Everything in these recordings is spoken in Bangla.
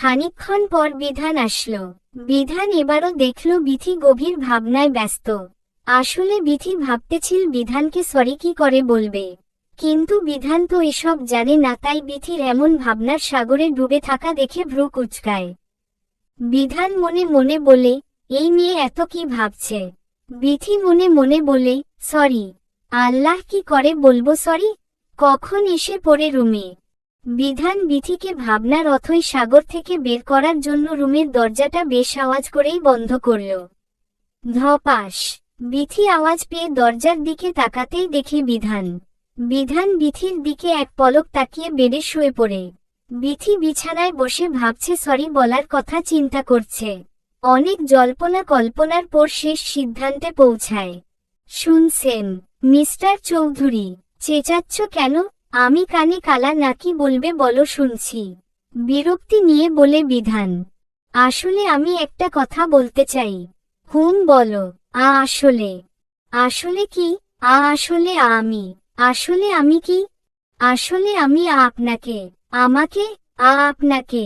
খানিকক্ষণ পর বিধান আসলো। বিধান এবারও দেখল বিথি গভীর ভাবনায় ব্যস্ত। আসলে বিথি ভাবতেছিল বিধানকে সরি কি করে বলবে, কিন্তু বিধান তো এসব জানে না, তাই বিথির এমন ভাবনার সাগরে ডুবে থাকা দেখে ভ্রু কুঁচকায়। বিধান মনে মনে বলে, এই মেয়ে এত কি ভাবছে। বিথি মনে মনে বলে, সরি। আল্লাহ, কি করে বলবো সরি। কখন এসে পড়ে রুমে। বিধান বিথিকে ভাবনার অথই সাগর থেকে বের করার জন্য রুমের দরজাটা বেশ আওয়াজ করেই বন্ধ করল। ধপাস। বিথি আওয়াজ পেয়ে দরজার দিকে তাকাতেই দেখে বিধান। বিধান বিথির দিকে এক পলক তাকিয়ে বেডে শুয়ে পড়ে। বিথি বিছানায় বসে ভাবছে, সরি বলার কথা চিন্তা করছে। অনেক জল্পনা কল্পনার পর শেষ সিদ্ধান্তে পৌঁছায়। শুনছেন মিস্টার চৌধুরী, চেঁচাচ্ছ কেন? আমি কানে কালা নাকি বলবে বলো শুনছি। বিরক্তি নিয়ে বলে বিধান। আসলে আমি একটা কথা বলতে চাই। হুম বলো। আসলে। আসলে কি? আসলে আমি কি? আসলে আমি আপনাকে। আমাকে? আপনাকে।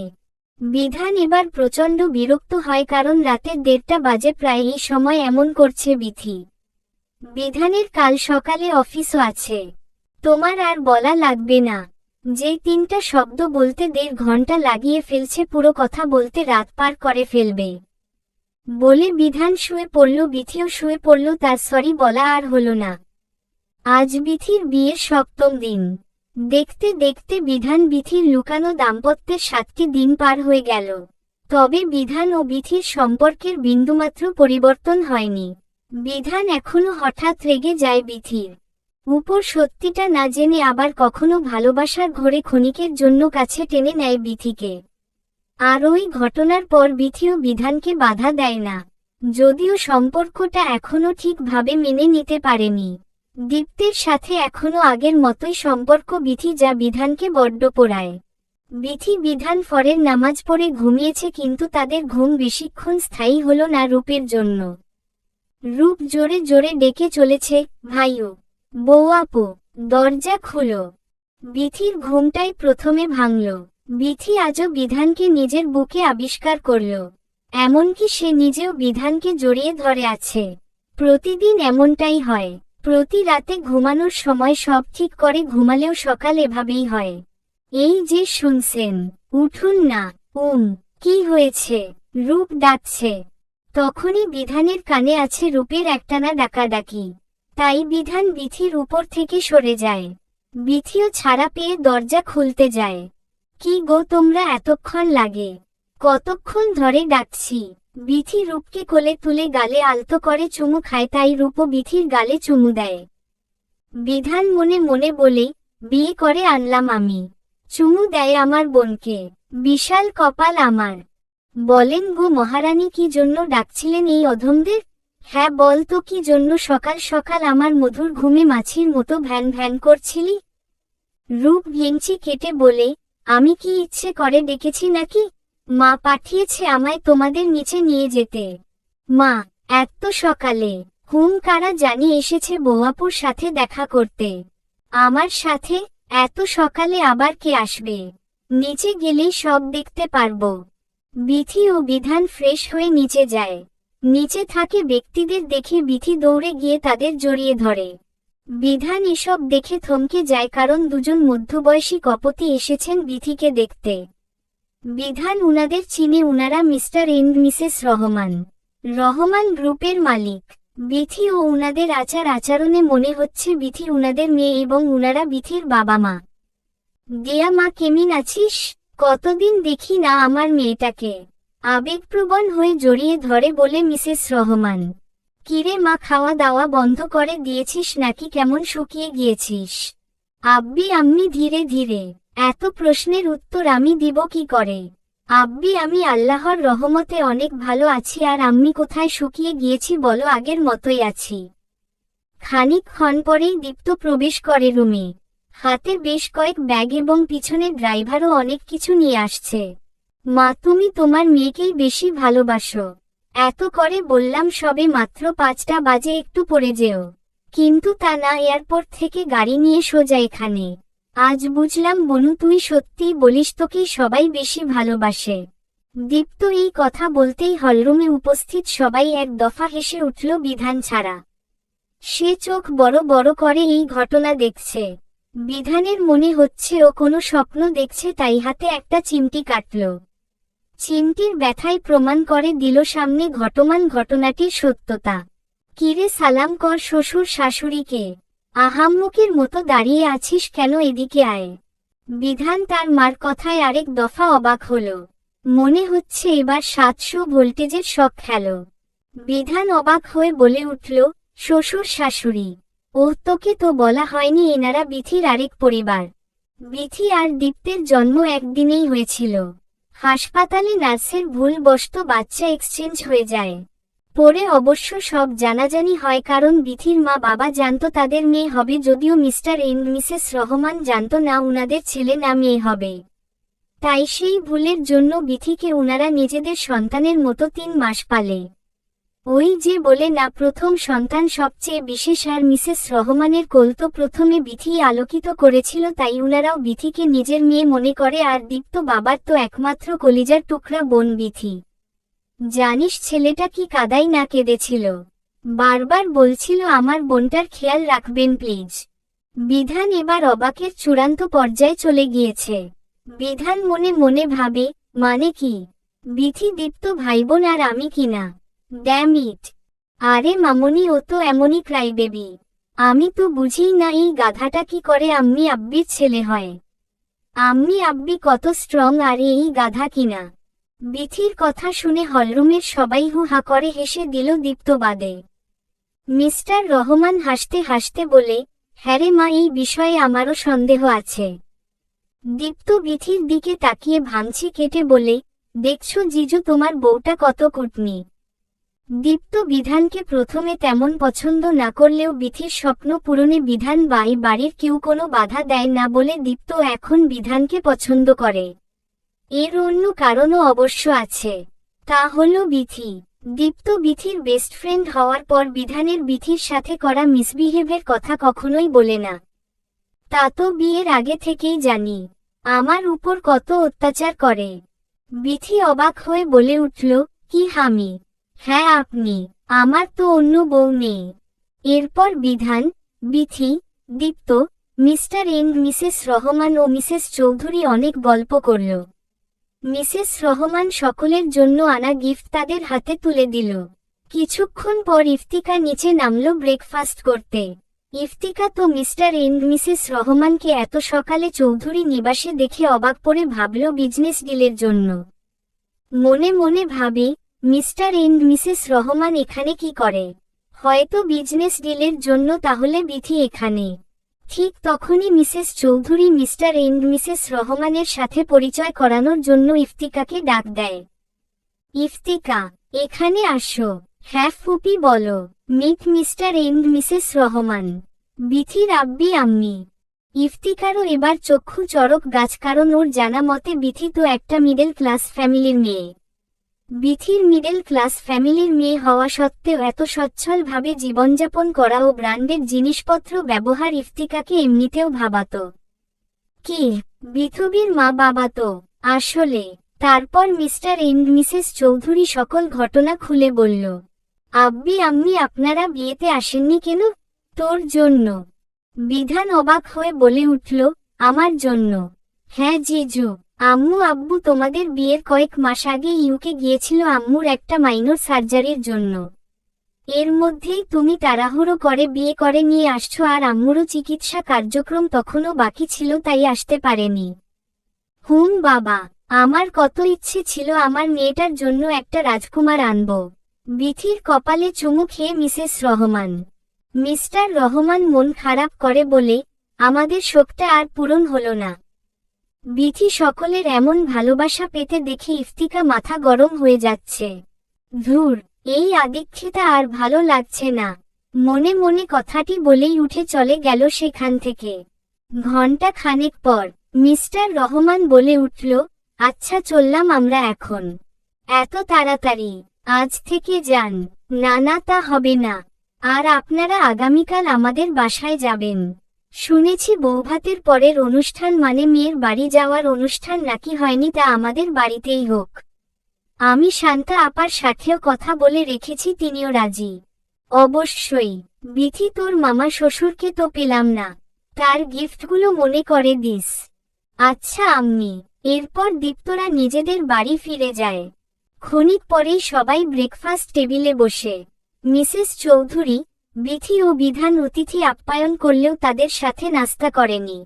বিধান এবার প্রচণ্ড বিরক্ত হয়, কারণ রাতের 1:30 বাজে প্রায়। এই সময় এমন করছে বিথি। বিধানের কাল সকালে অফিসও আছে। তোমার আর বলা লাগবে না, যেই 3টা শব্দ বলতে 1.5 ঘন্টা লাগিয়ে ফেলছে, পুরো কথা বলতে রাত পার করে ফেলবে। বলে বিধান শুয়ে পড়ল। বিথিও শুয়ে পড়ল। তার সরি বলা আর হলো না। আজ বিথির বিয়ের 7ম দিন। দেখতে দেখতে বিধান বিথির লুকানো দাম্পত্যের 7টি দিন পার হয়ে গেল। তবে বিধান ও বিথির সম্পর্কের বিন্দুমাত্র পরিবর্তন হয়নি। বিধান এখনো হঠাৎ রেগে যায় বিথির উপর, সত্যিটা না জেনে আবার কখনো ভালোবাসার ঘোরে ক্ষণিকের জন্য কাছে টেনে নেয় বিথিকে। আর ওই ঘটনার পর বিথিও বিধানকে বাধা দেয় না, যদিও সম্পর্কটা এখনো ঠিকভাবে মেনে নিতে পারেনি। দীপ্তের সাথে এখনো আগের মতোই সম্পর্ক বিথি, যা বিধানকে বড্ড পোড়ায়। বিথি বিধান ফরের নামাজ পড়ে ঘুমিয়েছে, কিন্তু তাদের ঘুম বেশিক্ষণ স্থায়ী হলো না রূপের জন্য। রূপ জোরে জোরে ডেকে চলেছে, ভাইও, বউ আপু, দরজা খুলো। বিথির ঘুমটাই প্রথমে ভাঙল। বিথি আজও বিধানকে নিজের বুকে আবিষ্কার করল, এমনকি সে নিজেও বিধানকে জড়িয়ে ধরে আছে। প্রতিদিন এমনটাই হয়। প্রতি রাতে ঘুমানোর সময় সব ঠিক করে ঘুমালেও সকাল এভাবেই হয়। এই যে শুনছেন, উঠুন না। কি হয়েছে? রূপ ডাকছে। তখনই বিধানের কানে আছে রূপের একটানা ডাকাডাকি। তাই বিধান বিথির উপর থেকে সরে যায়। বিথিও ছাড়া পেয়ে দরজা খুলতে যায়। কি গো তোমরা, এতক্ষণ লাগে? কতক্ষণ ধরে ডাকছি। বিথি রূপকে কোলে তুলে গালে আলতো করে চুমু খায়, তাই রূপও বিথির গালে চুমু দেয়। বিধান মনে মনে বলে, বিয়ে করে আনলাম আমি। চুমু দেয় আমার বোনকে। বিশাল কপাল আমার। বলেন গো মহারানী, কি জন্য ডাকছিলেন এই অধমদের? হ্যাঁ বল তো, কি জন্য সকাল সকাল আমার মধুর ঘুমে মাছির মতো ভ্যান ভ্যান করছিলি? রূপ ভেঙচি কেটে বলে, আমি কি ইচ্ছে করে ডেকেছি নাকি? মা পাঠিয়েছে আমায় তোমাদের নিচে নিয়ে যেতে। মা? এত সকালে? কারা জানি এসেছে বৌয়াপুর সাথে দেখা করতে। আমার সাথে? এত সকালে আবার কে আসবে? নিচে গেলেই সব দেখতে পারবো। বিথি ও বিধান ফ্রেশ হয়ে নিচে যায়। নিচে থাকে ব্যক্তিদের দেখে বিথি দৌড়ে গিয়ে তাদের জড়িয়ে ধরে। বিধান এসব দেখে থমকে যায়, কারণ দুজন মধ্যবয়সী কপতি এসেছেন বিথিকে দেখতে। বিধান উনাদের চিনে, উনারা Mr and Mrs Rahman. Rahman গ্রুপের মালিক। বিথি ও উনাদের আচার আচরণে মনে হচ্ছে বিথি উনাদের মেয়ে এবং উনারা বিথির বাবা মা। দিয়া মা, কেমিন আছিস? কতদিন দেখি না আমার মেয়েটাকে। আবেগপ্রবণ হয়ে জড়িয়ে ধরে বলে মিসেস রহমান। কিরে মা, খাওয়া দাওয়া বন্ধ করে দিয়েছিস নাকি? কেমন শুকিয়ে গিয়েছিস? আব্বি আম্মি ধীরে ধীরে। এত প্রশ্নের উত্তর আমি দিব কি করে? আব্বি, আমি আল্লাহর রহমতে অনেক ভালো আছি। আর আম্মি কোথায় শুকিয়ে গিয়েছি বলো, আগের মতোই আছি। খানিকক্ষণ পরেই দীপ্ত প্রবেশ করে রুমে। হাতে বেশ কয়েক ব্যাগ এবং পিছনে ড্রাইভারও অনেক কিছু নিয়ে আসছে। মা, তুমি তোমার মেয়েকেই বেশি ভালোবাসো। এত করে বললাম, সবে মাত্র 5টা বাজে, একটু পরে যেও। কিন্তু তা না, এয়ারপোর্ট থেকে গাড়ি নিয়ে সোজা এখানে। আজ বুঝলাম বনু, তুই সত্যিই বলিস, তোকেই সবাই বেশি ভালোবাসে। দীপ্ত এই কথা বলতেই হলরুমে উপস্থিত সবাই এক দফা হেসে উঠল বিধান ছাড়া। সে চোখ বড় বড় করে এই ঘটনা দেখছে। বিধানের মনে হচ্ছে ও কোনো স্বপ্ন দেখছে, তাই হাতে একটা চিমটি কাটল। চিমটির ব্যথায় প্রমাণ করে দিল সামনে ঘটমান ঘটনাটির সত্যতা। কিরে সালাম কর শ্বশুর শাশুড়িকে, আহাম্মকের মতো দাঁড়িয়ে আছিস কেন, এদিকে আয়। বিধান তার মার কথায় আরেক দফা অবাক হল। মনে হচ্ছে এবার 700 ভোল্টেজের শক খেল। বিধান অবাক হয়ে বলে উঠল, শ্বশুর শাশুড়ি? ওহ, তোকে তো বলা হয়নি এনারা বিথির আরেক পরিবার। বিথি আর দীপ্তের জন্ম একদিনেই হয়েছিল। হাসপাতালে নার্সের ভুলবশত বাচ্চা এক্সচেঞ্জ হয়ে যায়। পরে অবশ্য সব জানাজানি হয়, কারণ বিথির মা বাবা জানত তাদের মেয়ে হবে, যদিও মিস্টার এন্ড মিসেস রহমান জানত না উনাদের ছেলে না মেয়ে হবে। তাই সেই ভুলের জন্য বিথিকে উনারা নিজেদের সন্তানের মতো 3 মাস পালে। ওই যে বলে না, প্রথম সন্তান সবচেয়ে বিশেষ, আর মিসেস রহমানের কোল তো প্রথমে বিথি আলোকিত করেছিল, তাই উনারাও বিথিকে নিজের মেয়ে মনে করে। আর দীপ্ত বাবার তো একমাত্র কলিজার টুকরা বোন বিথি। জানিস ছেলেটা কি কাদাই না কেঁদেছিল, বারবার বলছিল আমার বোনটার খেয়াল রাখবেন প্লিজ। বিধান এবার অবাকের চূড়ান্ত পর্যায়ে চলে গিয়েছে। বিধান মনে মনে ভাবে, মানে কি, বিথি দীপ্ত ভাইবোন আর আমি কিনা? Damn it! আরে মামনি, ও তো এমনই ক্রাই বেবি। আমি তো বুঝিই না এই গাধাটা কি করে আম্মি আব্বির ছেলে হয়। আম্মি আব্বি কত স্ট্রং, আর এই গাধা কিনা। বিথির কথা শুনে হলরুমের সবাই হু হা করে হেসে দিল, দীপ্ত বাদে। মিস্টার রহমান হাসতে হাসতে বলে, হ্যাঁ রে মা, এই বিষয়ে আমারও সন্দেহ আছে। দীপ্ত বিথির দিকে তাকিয়ে ভাঙচি কেটে বলে, দেখছো জিজু, তোমার বউটা কত কুটনি। দীপ্ত বিধানকে প্রথমে তেমন পছন্দ না করলেও বিথির স্বপ্ন পূরণে বিধান বাড়ির কেউ কোনো বাধা দেয় না বলে দীপ্ত এখন বিধানকে পছন্দ করে। এর অন্য কারণও অবশ্য আছে, তা হলো বিথি। দীপ্ত বিথির বেস্ট ফ্রেন্ড হওয়ার পর বিধানের বিথির সাথে করা মিসবিহেভের কথা কখনোই বলে না। তা তো বিয়ের আগে থেকেই জানি, আমার উপর কত অত্যাচার করে। বিথি অবাক হয়ে বলে উঠল, কি হামি? হ্যাঁ আপনি, আমার তো অন্য বউ নেই। এরপর Bidhan, Bithi, Dipto, Mr and Mrs Rahman ও মিসেস চৌধুরী অনেক গল্প করল। মিসেস রহমান সকলের জন্য আনা গিফট তাদের হাতে তুলে দিল। কিছুক্ষণ পর ইফতিকা নিচে নামল ব্রেকফাস্ট করতে। ইফতিকা তো মিস্টার এন্ড মিসেস রহমানকে এত সকালে চৌধুরী নিবাসে দেখে অবাক পড়ে ভাবল বিজনেস ডিলের জন্য। মনে মনে ভাবে, মিস্টার এন্ড মিসেস রহমান এখানে কি করে? হয়তো বিজনেস ডিলের জন্য, তাহলে বিথি এখানে। ঠিক তখনই মিসেস চৌধুরী মিস্টার এন্ড মিসেস রহমানের সাথে পরিচয় করানোর জন্য ইফতিকাকে ডাক দেয়। ইফতিকা, এখানে আসো। হ্যাঁ ফুপি বলো। Meet Mr and Mrs Rahman, বিথির আব্বি আম্মি। ইফতিকারও এবার চক্ষু চড়ক গাছ, কারণ ওর জানা মতে বিথি তো একটা মিডল ক্লাস ফ্যামিলির মেয়ে। বিথির মিডল ক্লাস ফ্যামিলির মেয়ে হওয়া সত্ত্বেও এত সচ্ছলভাবে জীবনযাপন করা ও ব্র্যান্ডেড জিনিসপত্র ব্যবহার ইফতিকাকে এমনিতেও ভাবাত। কি বিথুবির মা বাবা তো আসলে। তারপর মিস্টার এন্ড মিসেস চৌধুরী সকল ঘটনা খুলে বলল। আব্বি আম্মি আপনারা বিয়েতে আসেননি কেন? তোর জন্য। বিধান অবাক হয়ে বলে উঠল, আমার জন্য? হ্যাঁ জিজু, আম্মু আব্বু তোমাদের বিয়ের কয়েক মাস আগে ইউকে গিয়েছিল আম্মুর একটা মাইনর সার্জারির জন্য। এর মধ্যেই তুমি তাড়াহুড়ো করে বিয়ে করে নিয়ে আসছো, আর আম্মুরও চিকিৎসা কার্যক্রম তখনও বাকি ছিল, তাই আসতে পারেনি। হুম বাবা, আমার কত ইচ্ছে ছিল আমার মেয়েটার জন্য একটা রাজকুমার আনব। বিথির কপালে চুমু খেয়ে মিসেস রহমান। মিস্টার রহমান মন খারাপ করে বলে, আমাদের শোকটা আর পূরণ হলো না। বিথি সকলের এমন ভালোবাসা পেতে দেখে ইফতিকা মাথা গরম হয়ে যাচ্ছে। ধুর, এই আদিক্ষেতা আর ভালো লাগছে না। মনে মনে কথাটি বলেই উঠে চলে গেল সেখান থেকে। ঘণ্টা খানেক পর মিস্টার রহমান বলে উঠল, আচ্ছা চললাম আমরা এখন। এত তাড়াতাড়ি? আজ থেকে যান। না না, তা হবে না। আর আপনারা আগামীকাল আমাদের বাসায় যাবেন। শুনেছি বৌভাতের পরের অনুষ্ঠান মানে মেয়ের বাড়ি যাওয়ার অনুষ্ঠান নাকি হয়নি, তা আমাদের বাড়িতেই হোক। আমি শান্তা আপার সাথেও কথা বলে রেখেছি, তিনিও রাজি। অবশ্যই। বিথি, তোর মামা শ্বশুরকে তো পেলাম না, তার গিফটগুলো মনে করে দিস। আচ্ছা আম্মি। এরপর দীপ্তরা নিজেদের বাড়ি ফিরে যায়। ক্ষণিক পরেই সবাই ব্রেকফাস্ট টেবিলে বসে। মিসেস চৌধুরী, বিথি ও বিধান অতিথি আপ্যায়ন করলেও তাদের সাথে নাস্তা করেনি।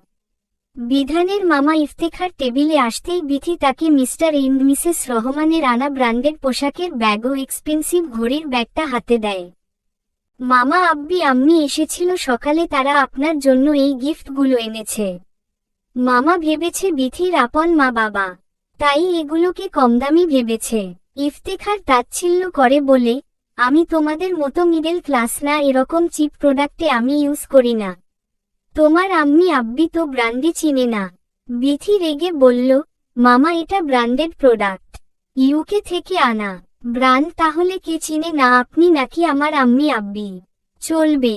বিধানের মামা ইফতেখার টেবিলে আসতেই বিথি তাকে মিস্টার এন্ড মিসেস রহমানের আনা ব্র্যান্ডেড পোশাকের ব্যাগ ও এক্সপেন্সিভ ঘড়ির ব্যাগটা হাতে দেয়। মামা, আব্বি আম্মি এসেছিল সকালে, তারা আপনার জন্য এই গিফটগুলো এনেছে। মামা ভেবেছে বিথির আপন মা বাবা, তাই এগুলোকে কমদামি ভেবেছে। ইফতেখার তাচ্ছিল্য করে বলে, আমি তোমাদের মতো মিডল ক্লাস না, এরকম চিপ প্রোডাক্টে আমি ইউজ করি না। তোমার আম্মি আব্বি তো ব্র্যান্ডই চিনে না। বিথি রেগে বলল, মামা এটা ব্র্যান্ডেড প্রোডাক্ট, ইউকে থেকে আনা। ব্র্যান্ড তাহলে কে চিনে না, আপনি নাকি আমার আম্মি আব্বি? চলবে।